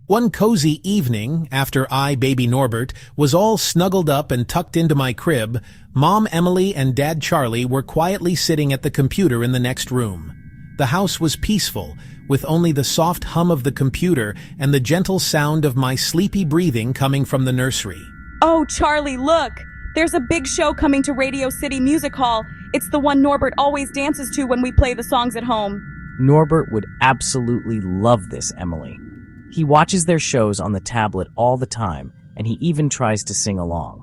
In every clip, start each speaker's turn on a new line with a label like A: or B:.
A: One cozy evening, after Baby Norbert, was all snuggled up and tucked into my crib, Mom Emily and Dad Charlie were quietly sitting at the computer in the next room. The house was peaceful, with only the soft hum of the computer and the gentle sound of my sleepy breathing coming from the nursery.
B: Oh, Charlie, look! There's a big show coming to Radio City Music Hall. It's the one Norbert always dances to when we play the songs at home.
C: Norbert would absolutely love this, Emily. He watches their shows on the tablet all the time, and he even tries to sing along.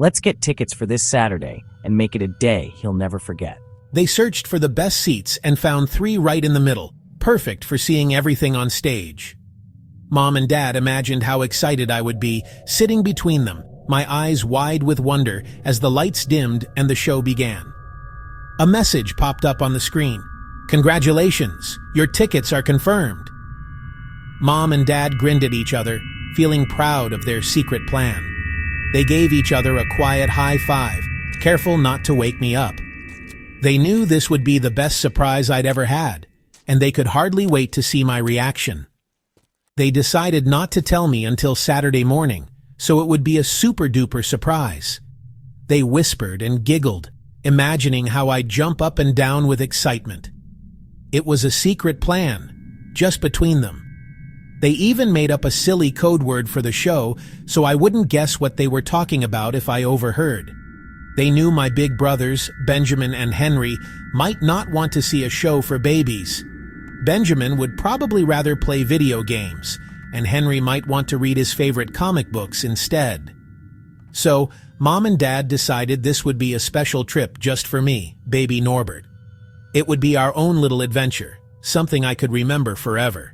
C: Let's get tickets for this Saturday and make it a day he'll never forget.
A: They searched for the best seats and found 3 right in the middle, perfect for seeing everything on stage. Mom and Dad imagined how excited I would be, sitting between them, my eyes wide with wonder as the lights dimmed and the show began. A message popped up on the screen. "Congratulations, your tickets are confirmed." Mom and Dad grinned at each other, feeling proud of their secret plan. They gave each other a quiet high five, careful not to wake me up. They knew this would be the best surprise I'd ever had, and they could hardly wait to see my reaction. They decided not to tell me until Saturday morning, so it would be a super-duper surprise. They whispered and giggled, imagining how I'd jump up and down with excitement. It was a secret plan, just between them. They even made up a silly code word for the show so I wouldn't guess what they were talking about if I overheard. They knew my big brothers, Benjamin and Henry, might not want to see a show for babies. Benjamin would probably rather play video games, and Henry might want to read his favorite comic books instead. So, Mom and Dad decided this would be a special trip just for me, Baby Norbert. It would be our own little adventure, something I could remember forever.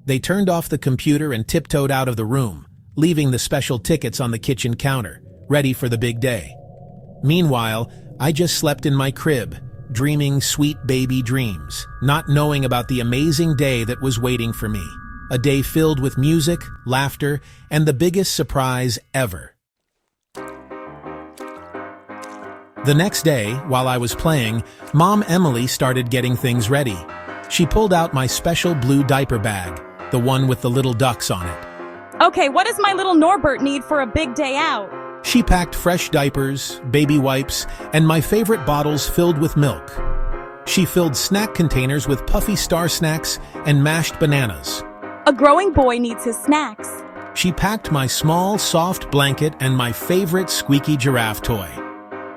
A: They turned off the computer and tiptoed out of the room, leaving the special tickets on the kitchen counter, ready for the big day. Meanwhile, I just slept in my crib, dreaming sweet baby dreams, not knowing about the amazing day that was waiting for me. A day filled with music, laughter, and the biggest surprise ever. The next day, while I was playing, Mom Emily started getting things ready. She pulled out my special blue diaper bag, the one with the little ducks on it.
B: Okay, what does my little Norbert need for a big day out?
A: She packed fresh diapers, baby wipes, and my favorite bottles filled with milk. She filled snack containers with puffy star snacks and mashed bananas.
B: A growing boy needs his snacks.
A: She packed my small, soft blanket and my favorite squeaky giraffe toy.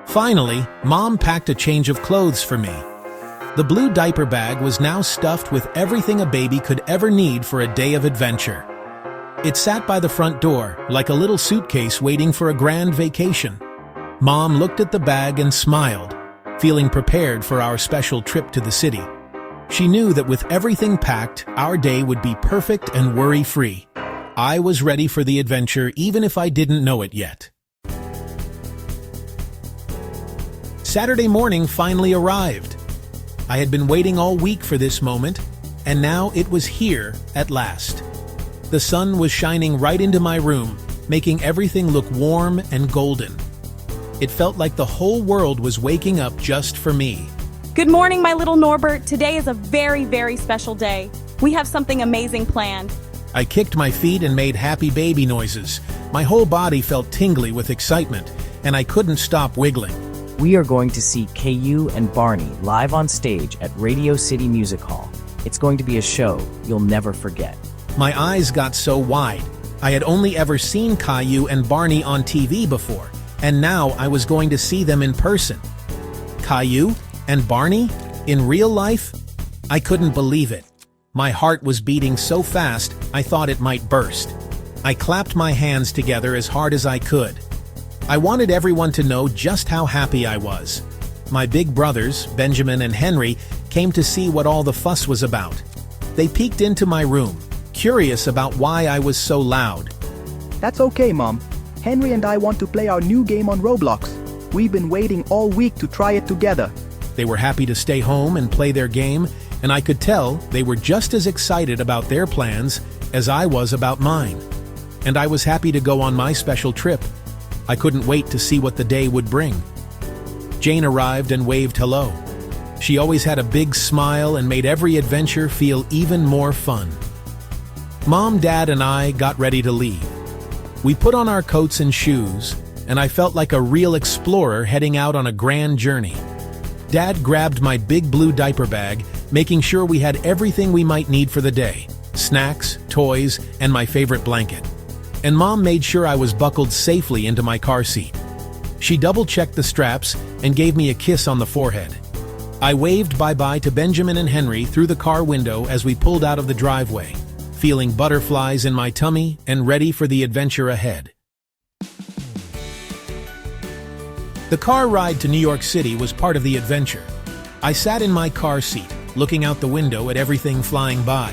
A: Finally, Mom packed a change of clothes for me. The blue diaper bag was now stuffed with everything a baby could ever need for a day of adventure. It sat by the front door, like a little suitcase waiting for a grand vacation. Mom looked at the bag and smiled, feeling prepared for our special trip to the city. She knew that with everything packed, our day would be perfect and worry-free. I was ready for the adventure even if I didn't know it yet. Saturday morning finally arrived. I had been waiting all week for this moment, and now it was here at last. The sun was shining right into my room, making everything look warm and golden. It felt like the whole world was waking up just for me.
B: Good morning, my little Norbert. Today is a very, very special day. We have something amazing planned.
A: I kicked my feet and made happy baby noises. My whole body felt tingly with excitement, and I couldn't stop wiggling.
C: We are going to see Caillou and Barney live on stage at Radio City Music Hall. It's going to be a show you'll never forget.
A: My eyes got so wide. I had only ever seen Caillou and Barney on TV before, and now I was going to see them in person. Caillou and Barney? In real life? I couldn't believe it. My heart was beating so fast, I thought it might burst. I clapped my hands together as hard as I could. I wanted everyone to know just how happy I was. My big brothers, Benjamin and Henry, came to see what all the fuss was about. They peeked into my room, curious about why I was so loud.
D: That's okay, Mom. Henry and I want to play our new game on Roblox. We've been waiting all week to try it together.
A: They were happy to stay home and play their game, and I could tell they were just as excited about their plans as I was about mine. And I was happy to go on my special trip. I couldn't wait to see what the day would bring. Jane arrived and waved hello. She always had a big smile and made every adventure feel even more fun. Mom, Dad, and I got ready to leave. We put on our coats and shoes, and I felt like a real explorer heading out on a grand journey. Dad grabbed my big blue diaper bag, making sure we had everything we might need for the day: snacks, toys, and my favorite blanket. And Mom made sure I was buckled safely into my car seat. She double-checked the straps and gave me a kiss on the forehead. I waved bye-bye to Benjamin and Henry through the car window as we pulled out of the driveway, feeling butterflies in my tummy and ready for the adventure ahead. The car ride to New York City was part of the adventure. I sat in my car seat, looking out the window at everything flying by.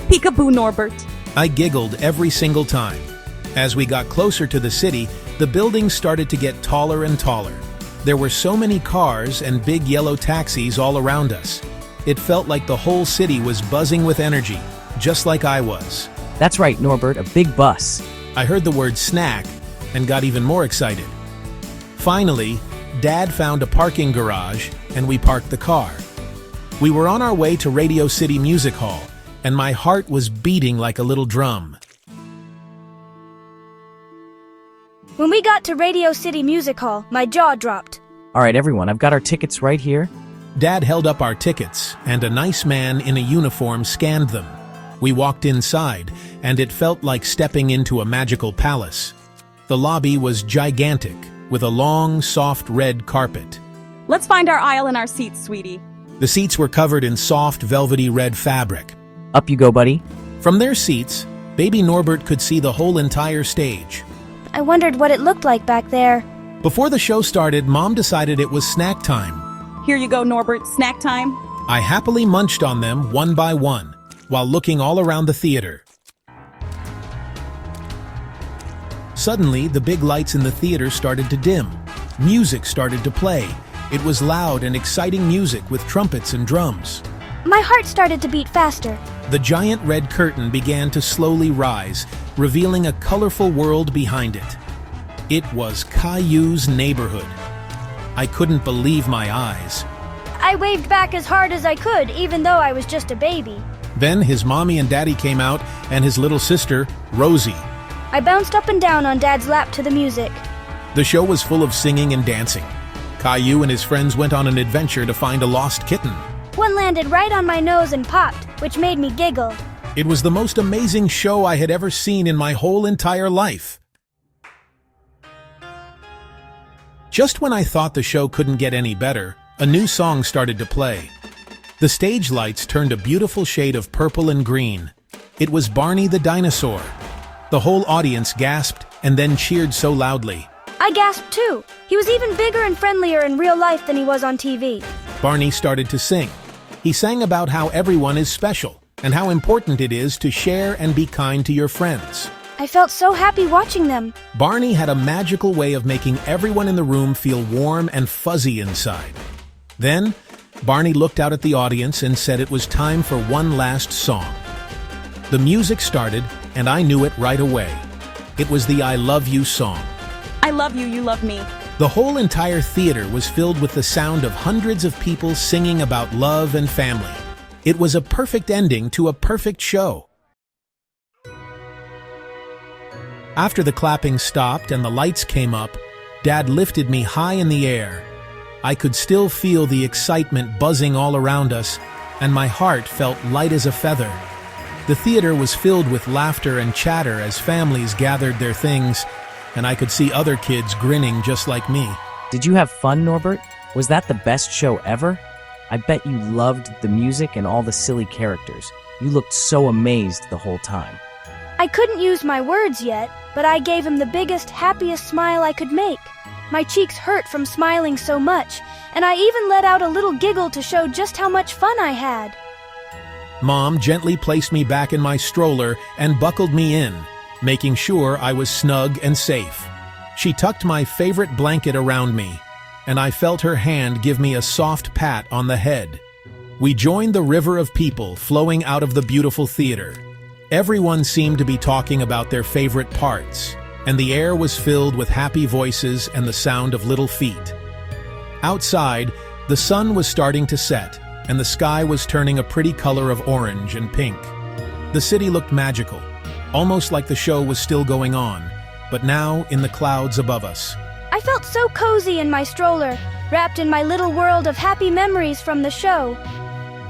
B: Peekaboo, Norbert.
A: I giggled every single time. As we got closer to the city, the buildings started to get taller and taller. There were so many cars and big yellow taxis all around us. It felt like the whole city was buzzing with energy, just like I was.
C: That's right, Norbert, a big bus.
A: I heard the word snack and got even more excited. Finally, Dad found a parking garage and we parked the car. We were on our way to Radio City Music Hall, and my heart was beating like a little drum.
E: When we got to Radio City Music Hall, my jaw dropped.
C: All right, everyone, I've got our tickets right here.
A: Dad held up our tickets, and a nice man in a uniform scanned them. We walked inside, and it felt like stepping into a magical palace. The lobby was gigantic, with a long, soft red carpet.
B: Let's find our aisle and our seats, sweetie.
A: The seats were covered in soft, velvety red fabric.
C: Up you go, buddy.
A: From their seats, Baby Norbert could see the whole entire stage.
E: I wondered what it looked like back there.
A: Before the show started, Mom decided it was snack time.
B: Here you go, Norbert. Snack time.
A: I happily munched on them one by one, while looking all around the theater. Suddenly, the big lights in the theater started to dim. Music started to play. It was loud and exciting music with trumpets and drums.
E: My heart started to beat faster.
A: The giant red curtain began to slowly rise, revealing a colorful world behind it. It was Caillou's neighborhood. I couldn't believe my eyes.
E: I waved back as hard as I could, even though I was just a baby.
A: Then his mommy and daddy came out, and his little sister, Rosie.
E: I bounced up and down on Dad's lap to the music.
A: The show was full of singing and dancing. Caillou and his friends went on an adventure to find a lost kitten.
E: One landed right on my nose and popped, which made me giggle.
A: It was the most amazing show I had ever seen in my whole entire life. Just when I thought the show couldn't get any better, a new song started to play. The stage lights turned a beautiful shade of purple and green. It was Barney the Dinosaur. The whole audience gasped and then cheered so loudly.
E: I gasped too. He was even bigger and friendlier in real life than he was on TV.
A: Barney started to sing. He sang about how everyone is special and how important it is to share and be kind to your friends.
E: I felt so happy watching them.
A: Barney had a magical way of making everyone in the room feel warm and fuzzy inside. Then, Barney looked out at the audience and said it was time for one last song. The music started, and I knew it right away. It was the I Love You song.
B: I love you, you love me.
A: The whole entire theater was filled with the sound of hundreds of people singing about love and family. It was a perfect ending to a perfect show. After the clapping stopped and the lights came up, Dad lifted me high in the air. I could still feel the excitement buzzing all around us, and my heart felt light as a feather. The theater was filled with laughter and chatter as families gathered their things, and I could see other kids grinning just like me.
C: Did you have fun, Norbert? Was that the best show ever? I bet you loved the music and all the silly characters. You looked so amazed the whole time.
E: I couldn't use my words yet, but I gave him the biggest, happiest smile I could make. My cheeks hurt from smiling so much, and I even let out a little giggle to show just how much fun I had.
A: Mom gently placed me back in my stroller and buckled me in, making sure I was snug and safe. She tucked my favorite blanket around me, and I felt her hand give me a soft pat on the head. We joined the river of people flowing out of the beautiful theater. Everyone seemed to be talking about their favorite parts, and the air was filled with happy voices and the sound of little feet. Outside, the sun was starting to set, and the sky was turning a pretty color of orange and pink. The city looked magical, almost like the show was still going on, but now in the clouds above us.
E: I felt so cozy in my stroller, wrapped in my little world of happy memories from the show.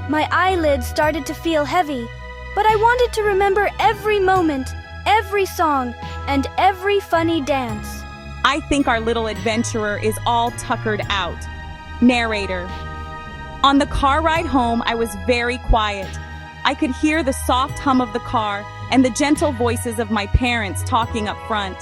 E: My eyelids started to feel heavy, but I wanted to remember every moment, every song, and every funny dance.
B: I think our little adventurer is all tuckered out. Narrator. On the car ride home, I was very quiet. I could hear the soft hum of the car and the gentle voices of my parents talking up front.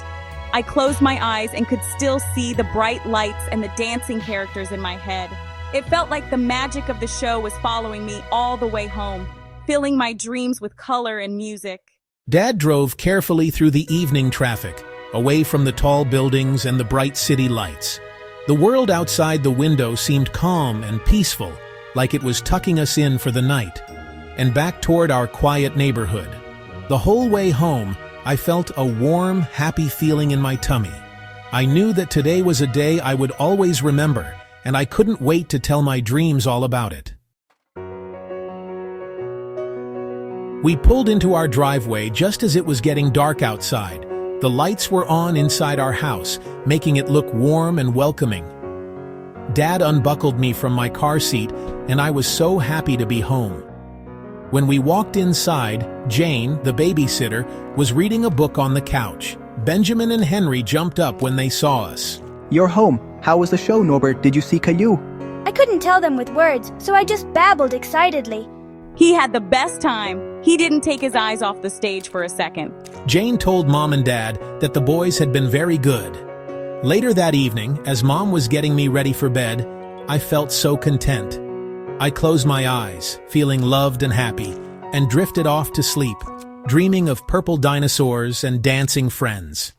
B: I closed my eyes and could still see the bright lights and the dancing characters in my head. It felt like the magic of the show was following me all the way home, filling my dreams with color and music.
A: Dad drove carefully through the evening traffic, away from the tall buildings and the bright city lights. The world outside the window seemed calm and peaceful, like it was tucking us in for the night, and back toward our quiet neighborhood. The whole way home, I felt a warm, happy feeling in my tummy. I knew that today was a day I would always remember, and I couldn't wait to tell my dreams all about it. We pulled into our driveway just as it was getting dark outside. The lights were on inside our house, making it look warm and welcoming. Dad unbuckled me from my car seat, and I was so happy to be home. When we walked inside, Jane, the babysitter, was reading a book on the couch. Benjamin and Henry jumped up when they saw us.
D: You're home. How was the show, Norbert? Did you see Caillou?
E: I couldn't tell them with words, so I just babbled excitedly.
B: He had the best time. He didn't take his eyes off the stage for a second.
A: Jane told Mom and Dad that the boys had been very good. Later that evening, as Mom was getting me ready for bed, I felt so content. I closed my eyes, feeling loved and happy, and drifted off to sleep, dreaming of purple dinosaurs and dancing friends.